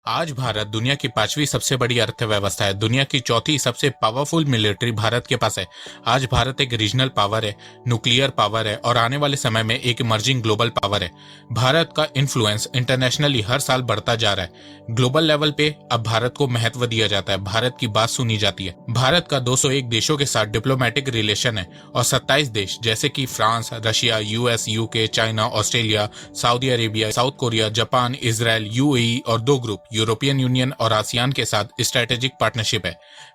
आज भारत दुनिया की पांचवी सबसे बड़ी अर्थव्यवस्था है। दुनिया की चौथी सबसे पावरफुल मिलिट्री भारत के पास है। आज भारत एक रीजनल पावर है, न्यूक्लियर पावर है और आने वाले समय में एक इमर्जिंग ग्लोबल पावर है। भारत का इन्फ्लुएंस इंटरनेशनली हर साल बढ़ता जा रहा है। ग्लोबल लेवल पे अब भारत को महत्व दिया जाता है, भारत की बात सुनी जाती है। भारत का 201 देशों के साथ डिप्लोमेटिक रिलेशन है और 27 देश जैसे कि France, Russia, US, UK, China, Australia, Saudi Arabia, south Korea, Japan, Israel, UAE और दो ग्रुप यूरोपियन यूनियन और आसियान के साथ स्ट्रेटेजिक पार्टनरशिप है।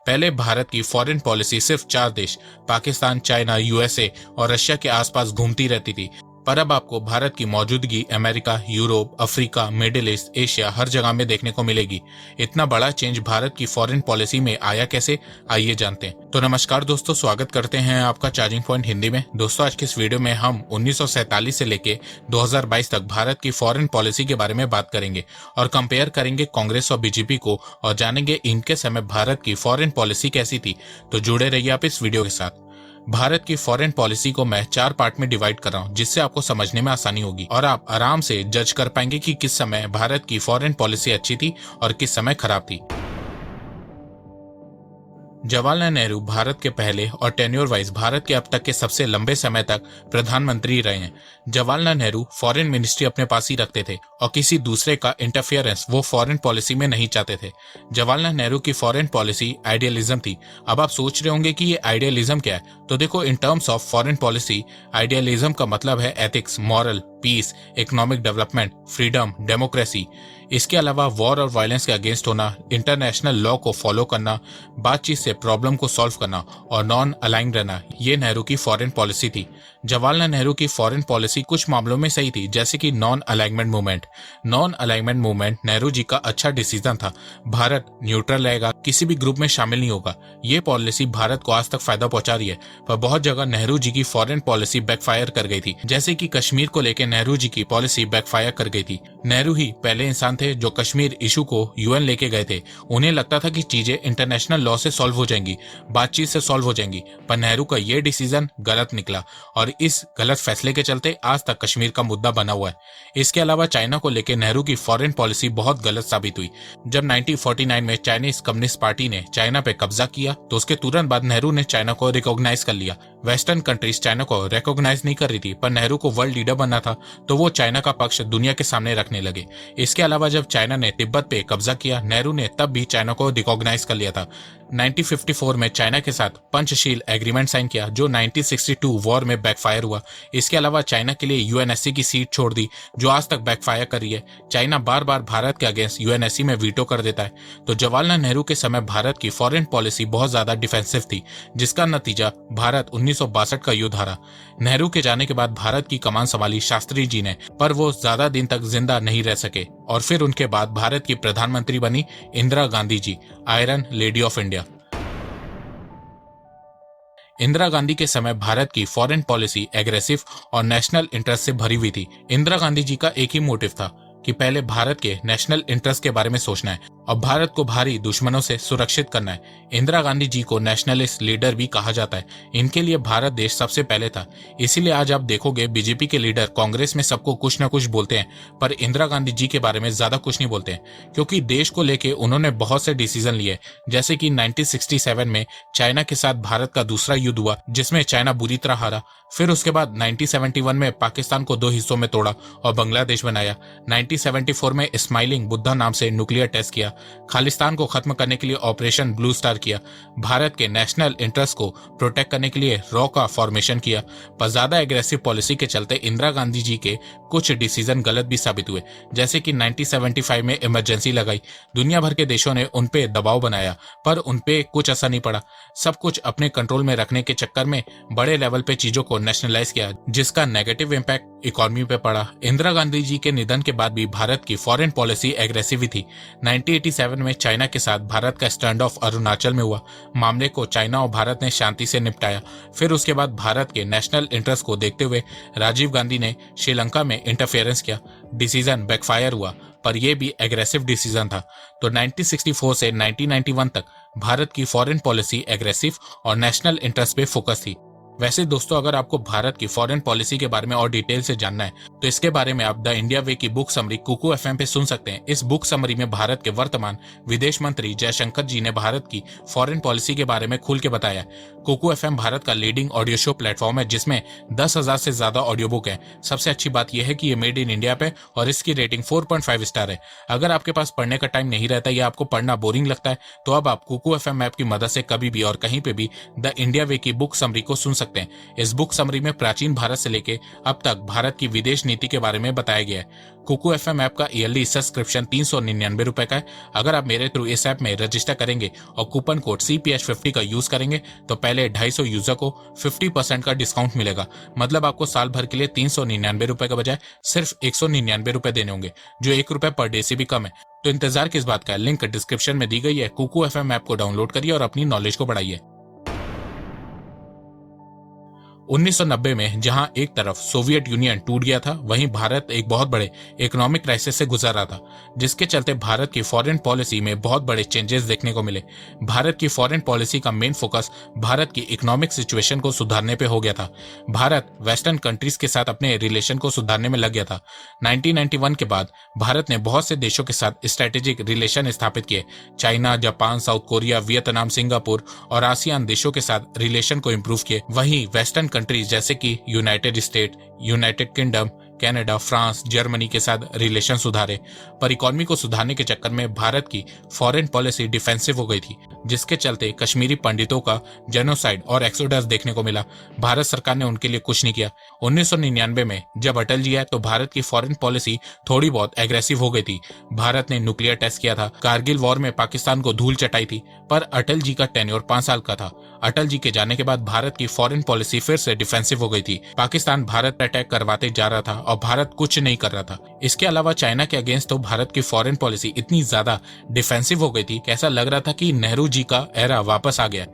पहले भारत की फॉरेन पॉलिसी सिर्फ 4 देश पाकिस्तान, चाइना, यूएसए और रशिया के आसपास घूमती रहती थी, पर अब आपको भारत की मौजूदगी America, Europe, Africa, Middle East, Asia हर जगह में देखने को मिलेगी। इतना बड़ा चेंज भारत की फॉरेन पॉलिसी में आया कैसे, आइए जानते हैं। तो नमस्कार दोस्तों, स्वागत करते हैं आपका चार्जिंग पॉइंट हिंदी में। दोस्तों, आज की इस वीडियो में हम 1947 से लेके 2022 तक भारत की फॉरेन पॉलिसी के बारे में बात करेंगे और कंपेयर करेंगे कांग्रेस और बीजेपी को और जानेंगे इनके समय भारत की फॉरेन पॉलिसी कैसी थी। तो जुड़े रहिए आप इस वीडियो के साथ। भारत की फॉरेन पॉलिसी को मैं 4 पार्ट में डिवाइड कर रहा हूं, जिससे आपको समझने में आसानी होगी और आप आराम से जज कर पाएंगे कि किस समय भारत की फॉरेन पॉलिसी अच्छी थी और किस समय खराब थी। जवाहरलाल नेहरू भारत के पहले और टेन्योर वाइज भारत के अब तक के सबसे लंबे समय तक प्रधानमंत्री रहे हैं। जवाहरलाल नेहरू फॉरेन मिनिस्ट्री अपने पास ही रखते थे और किसी दूसरे का इंटरफेरेंस वो फॉरेन पॉलिसी में नहीं चाहते थे। जवाहरलाल नेहरू की फॉरेन पॉलिसी आइडियलिज्म थी। अब आप सोच रहे होंगे कि ये आइडियलिज्म क्या है, तो देखो, in terms of foreign policy idealism का मतलब है ethics, moral, peace, economic development, freedom, democracy. इसके अलावा वॉर और वायलेंस के अगेंस्ट होना, इंटरनेशनल लॉ को फॉलो करना, बातचीत से प्रॉब्लम को सॉल्व करना और नॉन अलाइंड रहना, ये नेहरू की फॉरेन पॉलिसी थी। जवाहरलाल नेहरू की फॉरेन पॉलिसी कुछ मामलों में सही थी, जैसे कि non alignment movement. Non alignment movement Nehru ji का अच्छा डिसीजन था। भारत न्यूट्रल रहेगा, किसी भी ग्रुप में शामिल नहीं होगा। ये पॉलिसी भारत को आज तक फायदा पहुंचा रही है, पर बहुत जगह नेहरू जी की फॉरेन पॉलिसी बैकफायर कर गई थी। जैसे कि कश्मीर को लेकर नेहरू जी की पॉलिसी बैकफायर कर गई थी। नेहरू ही पहले इंसान थे जो कश्मीर इशू को यूएन लेके गए थे। उन्हें लगता था कि चीजें इंटरनेशनल लॉ से सॉल्व हो जाएंगी, बातचीत से सॉल्व हो जाएंगी, पर नेहरू का ये डिसीजन गलत निकला और इस गलत फैसले के चलते आज तक कश्मीर का मुद्दा बना हुआ है। इसके अलावा चाइना को लेकर नेहरू की फॉरेन पॉलिसी बहुत गलत साबित हुई। जब 1949 में चाइनीज कम्युनिस्ट पार्टी ने चाइना पे कब्जा किया, तो उसके तुरंत बाद नेहरू ने चाइना को रिकॉग्नाइज कर लिया। वेस्टर्न कंट्रीज चाइना को रिकॉग्नाइज नहीं कर रही थी, पर नेहरू को वर्ल्ड लीडर बनना था, तो वो चाइना का पक्ष दुनिया के सामने रखने लगे। इसके अलावा जब चाइना ने तिब्बत पे कब्जा किया, नेहरू ने तब भी चाइना को रिकॉग्नाइज कर लिया था। 1954 में चाइना के साथ पंचशील एग्रीमेंट साइन किया, जो 1962 वॉर में बैकफायर हुआ। इसके अलावा चाइना के लिए यूएनएससी की सीट छोड़ दी, जो आज तक बैकफायर कर रही है। चाइना बार बार भारत के अगेंस्ट यूएनएससी में वीटो कर देता है। तो जवाहरलाल नेहरू के समय भारत की फॉरेन पॉलिसी बहुत ज्यादा डिफेंसिव थी, जिसका नतीजा भारत 1962 का युद्ध हारा। नेहरू के जाने के बाद भारत की कमान संभाली शास्त्री जी ने, पर वो ज्यादा दिन तक जिंदा नहीं रह सके और फिर उनके बाद भारत की प्रधानमंत्री बनी Indira Gandhi ji, iron lady of India. Indira Gandhi के समय भारत की फॉरेन पॉलिसी एग्रेसिव और नेशनल इंटरेस्ट से भरी हुई थी। इंदिरा गांधी जी का एक ही मोटिव था कि पहले भारत के नेशनल इंटरेस्ट के बारे में सोचना है और भारत को भारी दुश्मनों से सुरक्षित करना है। इंदिरा गांधी जी को नेशनलिस्ट लीडर भी कहा जाता है। इनके लिए भारत देश सबसे पहले था। इसीलिए आज आप देखोगे बीजेपी के लीडर कांग्रेस में सबको कुछ न कुछ बोलते हैं, पर इंदिरा गांधी जी के बारे में ज्यादा कुछ नहीं बोलते हैं, क्योंकि देश को लेके उन्होंने बहुत से डिसीजन लिए। जैसे कि 1967 में चाइना के साथ भारत का दूसरा युद्ध हुआ, जिसमें चाइना बुरी तरह हारा। फिर उसके बाद 1971 में पाकिस्तान को 2 हिस्सों में तोड़ा और बांग्लादेश बनाया। 1974 में स्माइलिंग बुद्धा नाम से न्यूक्लियर टेस्ट किया। खालिस्तान को खत्म करने के लिए ऑपरेशन ब्लू स्टार किया। भारत के नेशनल इंटरेस्ट को प्रोटेक्ट करने के लिए रॉ का फॉर्मेशन किया। पर ज्यादा एग्रेसिव पॉलिसी के चलते इंदिरा गांधी जी के कुछ डिसीजन गलत भी साबित हुए। जैसे कि 1975 में इमरजेंसी लगाई, दुनिया भर के देशों ने उनपे दबाव बनाया, पर उनपे कुछ असर नहीं पड़ा। सब कुछ अपने कंट्रोल में रखने के चक्कर में बड़े लेवल पे चीजों को नेशनलाइज किया, जिसका नेगेटिव इम्पैक्ट इकोनॉमी पे पड़ा। इंदिरा गांधी जी के निधन के बाद भी भारत की फॉरेन पॉलिसी एग्रेसिव थी। 1987 में चाइना के साथ भारत का स्टैंड ऑफ अरुणाचल में हुआ। मामले को चाइना और भारत ने शांति से निपटाया। फिर उसके बाद भारत के नेशनल इंटरेस्ट को देखते हुए राजीव गांधी ने श्रीलंका में इंटरफेरेंस किया। डिसीजन बैकफायर हुआ, पर यह भी एग्रेसिव डिसीजन था। तो 1964 से 1991 तक भारत की फॉरेन पॉलिसी एग्रेसिव और नेशनल इंटरेस्ट पे फोकस थी। वैसे दोस्तों, अगर आपको भारत की फॉरेन पॉलिसी के बारे में और डिटेल से जानना है तो इसके बारे में आप द इंडिया वे की बुक समरी कुकू एफएम पे सुन सकते हैं। इस बुक समरी में भारत के वर्तमान विदेश मंत्री जयशंकर जी ने भारत की फॉरेन पॉलिसी के बारे में खुल के बताया। कुकू एफएम भारत का लीडिंग ऑडियो शो प्लेटफॉर्म है जिसमें 10,000 से ज्यादा ऑडियो बुक है। सबसे अच्छी बात यह है कि ये मेड इन इंडिया पे और इसकी रेटिंग 4.5 स्टार है। अगर आपके पास पढ़ने का टाइम नहीं रहता या आपको पढ़ना बोरिंग लगता है तो अब आप कुकू एफएम ऐप की मदद से कभी भी और कहीं पे भी द इंडिया वे की बुक समरी को सुन सकते हैं। इस बुक समरी में प्राचीन भारत से लेके अब तक भारत की विदेश नीति के बारे में बताया गया है। कुकू एफएम ऐप का ईयरली सब्सक्रिप्शन 399 रुपए का है। अगर आप मेरे थ्रू इस ऐप में रजिस्टर करेंगे और कूपन कोड CPH50 का यूज करेंगे तो पहले 250 यूजर को 50% का डिस्काउंट मिलेगा। मतलब आपको साल भर के लिए 399 रुपए के बजाय सिर्फ 199 रुपए देने होंगे, जो 1 रुपए पर डे से भी कम है। तो इंतजार किस बात का है, लिंक डिस्क्रिप्शन में दी गई है। कुकू एफएम ऐप को डाउनलोड करिए और अपनी नॉलेज को बढ़ाइए। 1990 में जहां एक तरफ सोवियत यूनियन टूट गया था, वहीं भारत एक बहुत बड़े इकोनॉमिक क्राइसिस से गुजर रहा था, जिसके चलते भारत की फॉरेन पॉलिसी में बहुत बड़े चेंजेस देखने को मिले। भारत की फॉरेन पॉलिसी का मेन फोकस भारत की इकोनॉमिक सिचुएशन को सुधारने पे हो गया था। भारत वेस्टर्न कंट्रीज के साथ अपने रिलेशन को सुधारने में लग गया था। 1991 के बाद भारत ने बहुत से देशों के साथ स्ट्रेटेजिक रिलेशन स्थापित किए। China, Japan, south Korea, Vietnam, Singapore और आसियान देशों के साथ रिलेशन को इम्प्रूव किए। वहीं वेस्टर्न कंट्रीज जैसे कि United state, United kingdom, Canada, France, Germany के साथ रिलेशन सुधारे। पर इकोनॉमी को सुधारने के चक्कर में भारत की फॉरेन पॉलिसी डिफेंसिव हो गई थी, जिसके चलते कश्मीरी पंडितों का जेनोसाइड और एक्सोडस देखने को मिला। भारत सरकार ने उनके लिए कुछ नहीं किया। 1999 में जब अटल जी आए तो भारत की फॉरेन पॉलिसी थोड़ी बहुत एग्रेसिव हो गई थी। भारत ने न्यूक्लियर टेस्ट किया था, कारगिल वॉर में पाकिस्तान को धूल चटाई थी, पर अटल जी का टेन्योर 5 साल का था। अटल जी के जाने के बाद भारत की फॉरेन पॉलिसी फिर से डिफेंसिव हो गई थी। पाकिस्तान भारत पर अटैक करवाते जा रहा था और भारत कुछ नहीं कर रहा था। इसके अलावा चाइना के अगेंस्ट तो भारत की फॉरेन पॉलिसी इतनी ज्यादा डिफेंसिव हो गई थी कि ऐसा लग रहा था कि नेहरू जी का एरा वापस आ गया।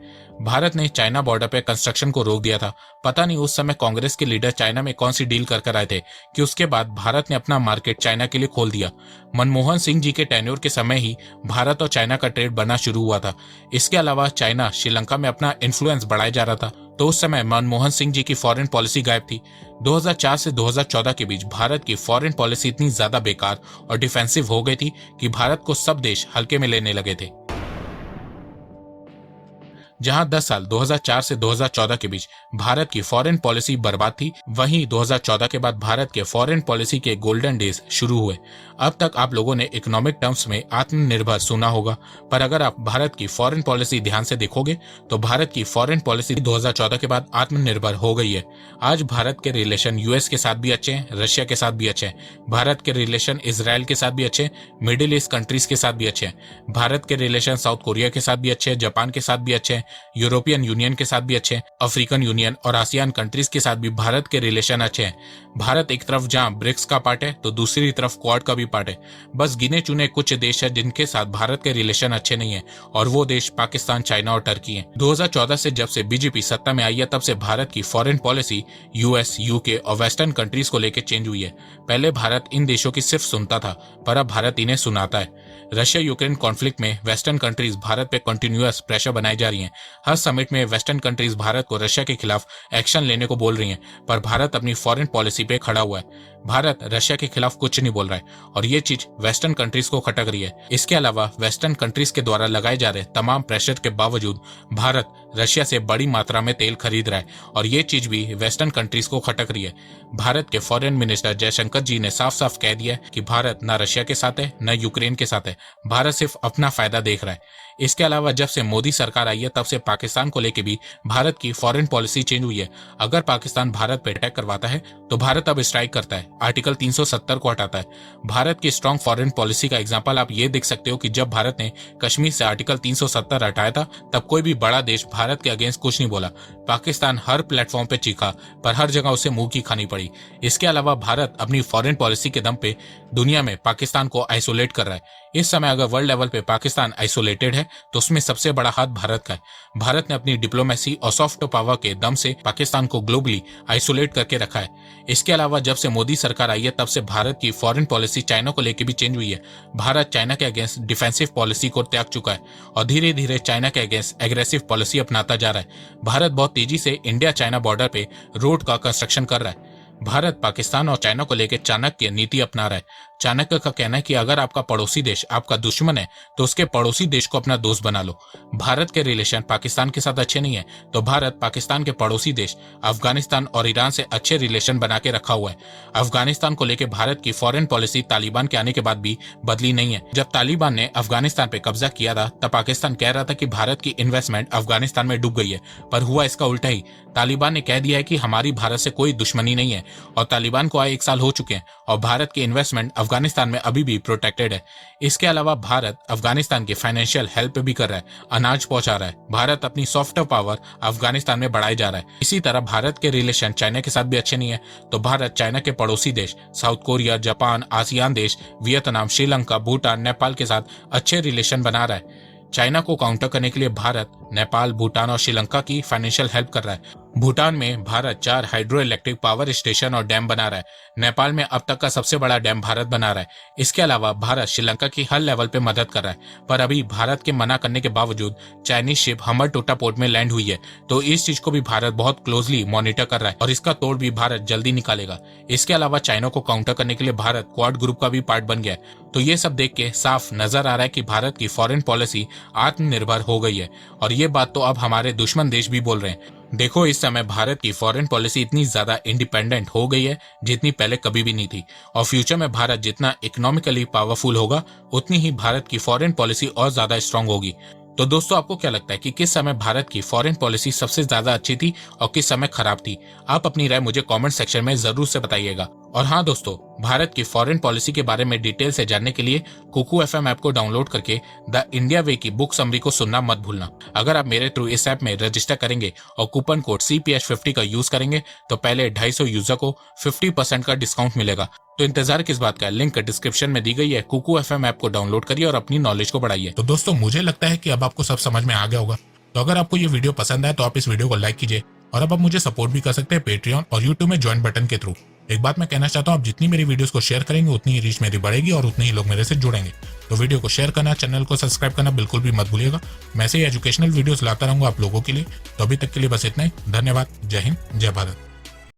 भारत ने चाइना बॉर्डर पे कंस्ट्रक्शन को रोक दिया था। पता नहीं उस समय कांग्रेस के लीडर चाइना में कौन सी डील कर आए थे कि उसके बाद भारत ने अपना मार्केट चाइना के लिए खोल दिया। मनमोहन सिंह जी के टेन्योर के समय ही भारत और चाइना का ट्रेड बढ़ना शुरू हुआ था। इसके अलावा चाइना श्रीलंका में अपना इन्फ्लुएंस बढ़ाया जा रहा था, तो उस समय मनमोहन सिंह जी की फॉरेन पॉलिसी गायब थी। 2004 से 2014 के बीच भारत की फॉरेन पॉलिसी इतनी ज्यादा बेकार और डिफेंसिव हो गई थी कि भारत को सब देश हल्के में लेने लगे थे। जहां 10 साल 2004 से 2014 के बीच भारत की फॉरेन पॉलिसी बर्बाद थी, वहीं 2014 के बाद भारत के फॉरेन पॉलिसी के गोल्डन डेज शुरू हुए। अब तक आप लोगों ने इकोनॉमिक टर्म्स में आत्मनिर्भर सुना होगा, पर अगर आप भारत की फॉरेन पॉलिसी ध्यान से देखोगे तो भारत की फॉरेन पॉलिसी 2014 के बाद आत्मनिर्भर हो गई है। आज भारत के रिलेशन यूएस के साथ भी अच्छे हैं, रशिया के साथ भी अच्छे हैं। भारत के रिलेशन इसराइल के साथ भी अच्छे हैं, मिडिल ईस्ट कंट्रीज के साथ भी अच्छे हैं। भारत के रिलेशन साउथ कोरिया के साथ भी अच्छे हैं, जापान के साथ भी अच्छे हैं, यूरोपियन यूनियन के साथ भी अच्छे हैं, अफ्रीकन यूनियन और आसियान कंट्रीज के साथ भी भारत के रिलेशन अच्छे हैं। भारत एक तरफ जहां ब्रिक्स का पार्ट है तो दूसरी तरफ क्वाड का भी पार्ट है। बस गिने चुने कुछ देश है जिनके साथ भारत के रिलेशन अच्छे नहीं है, और वो देश पाकिस्तान, चाइना और टर्की हैं। 2014 से जब से बीजेपी सत्ता में आई है तब से भारत की फॉरेन पॉलिसी यूएस, यूके और वेस्टर्न कंट्रीज को लेकर चेंज हुई है। पहले भारत इन देशों की सिर्फ सुनता था, पर अब भारत इन्हें सुनाता है। रशिया यूक्रेन कॉन्फ्लिक्ट में वेस्टर्न कंट्रीज भारत पे कंटिन्यूअस प्रेशर बनाई जा रही हैं। हर समिट में वेस्टर्न कंट्रीज भारत को रशिया के खिलाफ एक्शन लेने को बोल रही हैं, पर भारत अपनी फॉरेन पॉलिसी पे खड़ा हुआ है। भारत रशिया के खिलाफ कुछ नहीं बोल रहा है, और ये चीज वेस्टर्न कंट्रीज को खटक रही है। इसके अलावा वेस्टर्न कंट्रीज के द्वारा लगाए जा रहे तमाम प्रेशर के बावजूद भारत रशिया से बड़ी मात्रा में तेल खरीद रहा है, और ये चीज भी वेस्टर्न कंट्रीज को खटक रही है। भारत के फॉरेन मिनिस्टर जयशंकर जी ने साफ साफ कह दिया है कि भारत न रशिया के साथ है न यूक्रेन के साथ है, भारत सिर्फ अपना फायदा देख रहा है। इसके अलावा जब से मोदी सरकार आई है तब से पाकिस्तान को लेकर भी भारत की फॉरेन पॉलिसी चेंज हुई है। अगर पाकिस्तान भारत पर अटैक करवाता है तो भारत अब स्ट्राइक करता है, आर्टिकल 370 को हटाता है। भारत की स्ट्रांग फॉरेन पॉलिसी का एग्जांपल आप ये देख सकते हो कि जब भारत ने कश्मीर से आर्टिकल 370 हटाया था तब कोई भी बड़ा देश भारत के अगेंस्ट कुछ नहीं बोला। पाकिस्तान हर प्लेटफॉर्म पे चीखा, पर हर जगह उसे मुंह की खानी पड़ी। इसके अलावा भारत अपनी फॉरेन पॉलिसी के दम पे दुनिया में पाकिस्तान को आइसोलेट कर रहा है। इस समय अगर वर्ल्ड लेवल पे पाकिस्तान आइसोलेटेड है तो उसमें सबसे बड़ा हाथ भारत का है। भारत ने अपनी डिप्लोमेसी और सॉफ्ट पावर के दम से पाकिस्तान को ग्लोबली आइसोलेट करके रखा है। इसके अलावा जब से मोदी सरकार आई है तब से भारत की फॉरेन पॉलिसी चाइना को लेकर भी चेंज हुई है। भारत चाइना के अगेंस्ट डिफेंसिव पॉलिसी को त्याग चुका है और धीरे धीरे चाइना के अगेंस्ट एग्रेसिव पॉलिसी अपनाता जा रहा है। भारत बहुत तेजी से इंडिया चाइना बॉर्डर पे रोड का कंस्ट्रक्शन कर रहा है। भारत पाकिस्तान और चाइना को लेकर चाणक्य नीति अपना रहा है। चाणक्य का कहना है कि अगर आपका पड़ोसी देश आपका दुश्मन है तो उसके पड़ोसी देश को अपना दोस्त बना लो। भारत के रिलेशन पाकिस्तान के साथ अच्छे नहीं है तो भारत पाकिस्तान के पड़ोसी देश अफगानिस्तान और ईरान से अच्छे रिलेशन बना के रखा हुआ है। अफगानिस्तान को लेकर भारत की फॉरेन पॉलिसी तालिबान के आने के बाद भी बदली नहीं है। जब तालिबान ने अफगानिस्तान पे कब्जा किया था तब पाकिस्तान कह रहा था कि भारत की इन्वेस्टमेंट अफगानिस्तान में डूब गई है, पर हुआ इसका उल्टा ही। तालिबान ने कह दिया है कि हमारी भारत से कोई दुश्मनी नहीं है और तालिबान को आए 1 साल हो चुके हैं और भारत की इन्वेस्टमेंट अफगानिस्तान में अभी भी प्रोटेक्टेड है। इसके अलावा भारत अफगानिस्तान की फाइनेंशियल हेल्प भी कर रहा है, अनाज पहुंचा रहा है। भारत अपनी सॉफ्ट पावर अफगानिस्तान में बढ़ाई जा रहा है। इसी तरह भारत के रिलेशन चाइना के साथ भी अच्छे नहीं है तो भारत चाइना के पड़ोसी देश साउथ कोरिया, जापान, आसियान देश, वियतनाम, श्रीलंका, भूटान, नेपाल के साथ अच्छे रिलेशन बना रहा है। चाइना को काउंटर करने के लिए भारत नेपाल, भूटान और श्रीलंका की फाइनेंशियल हेल्प कर रहा है। भूटान में Bharat 4 hydro electric power station और डैम बना रहा है। नेपाल में अब तक का सबसे बड़ा डैम भारत बना रहा है। इसके अलावा भारत श्रीलंका की हर लेवल पे मदद कर रहा है, पर अभी भारत के मना करने के बावजूद चाइनीज शिप हम्बरटोटा पोर्ट में लैंड हुई है, तो इस चीज को भी भारत बहुत क्लोजली मॉनिटर कर रहा है और इसका तोड़ भी भारत जल्दी निकालेगा। इसके अलावा चाइना को काउंटर करने के लिए भारत क्वाड ग्रुप का भी पार्ट बन गया है। तो ये सब देख के साफ नजर आ रहा है कि भारत की फॉरेन पॉलिसी आत्मनिर्भर हो गई है और ये बात तो अब हमारे दुश्मन देश भी बोल रहे हैं। देखो, इस समय भारत की फॉरेन पॉलिसी इतनी ज्यादा इंडिपेंडेंट हो गई है जितनी पहले कभी भी नहीं थी और फ्यूचर में भारत जितना इकोनॉमिकली पावरफुल होगा उतनी ही भारत की फॉरेन पॉलिसी और ज्यादा स्ट्रांग होगी। तो दोस्तों, आपको क्या लगता है कि किस समय भारत की फॉरेन पॉलिसी सबसे ज्यादा अच्छी थी और किस समय खराब थी? आप अपनी राय मुझे कमेंट सेक्शन में जरूर से बताइएगा। और हाँ दोस्तों, भारत की फॉरेन पॉलिसी के बारे में डिटेल से जानने के लिए कुकू FM ऐप को डाउनलोड करके द इंडिया वे की बुक समरी को सुनना मत भूलना। अगर आप मेरे थ्रू इस ऐप में रजिस्टर करेंगे और कूपन कोड CPH50 का यूज करेंगे तो पहले 250 यूजर को 50% का डिस्काउंट मिलेगा। तो इंतजार किस बात का, लिंक डिस्क्रिप्शन में दी गई है। कुकू FM ऐप को डाउनलोड करिए और अपनी नॉलेज को बढ़ाइए। तो दोस्तों, मुझे लगता है कि अब आपको सब समझ में आ गया होगा। तो अगर आपको ये वीडियो पसंद आए तो आप इस वीडियो को लाइक कीजिए और अब आप मुझे सपोर्ट भी कर सकते हैं पेट्रियन और यूट्यूब में ज्वाइन बटन के थ्रू। एक बात मैं कहना चाहता हूँ, आप जितनी मेरी वीडियोस को शेयर करेंगे उतनी ही रीच मेरी बढ़ेगी और उतने ही लोग मेरे से जुड़ेंगे। तो वीडियो को शेयर करना, चैनल को सब्सक्राइब करना बिल्कुल भी मत भूलिएगा। मैं ऐसे ही एजुकेशनल वीडियोस लाता रहूंगा आप लोगों के लिए। तो अभी तक के लिए बस इतना ही। धन्यवाद। जय हिंद, जय भारत।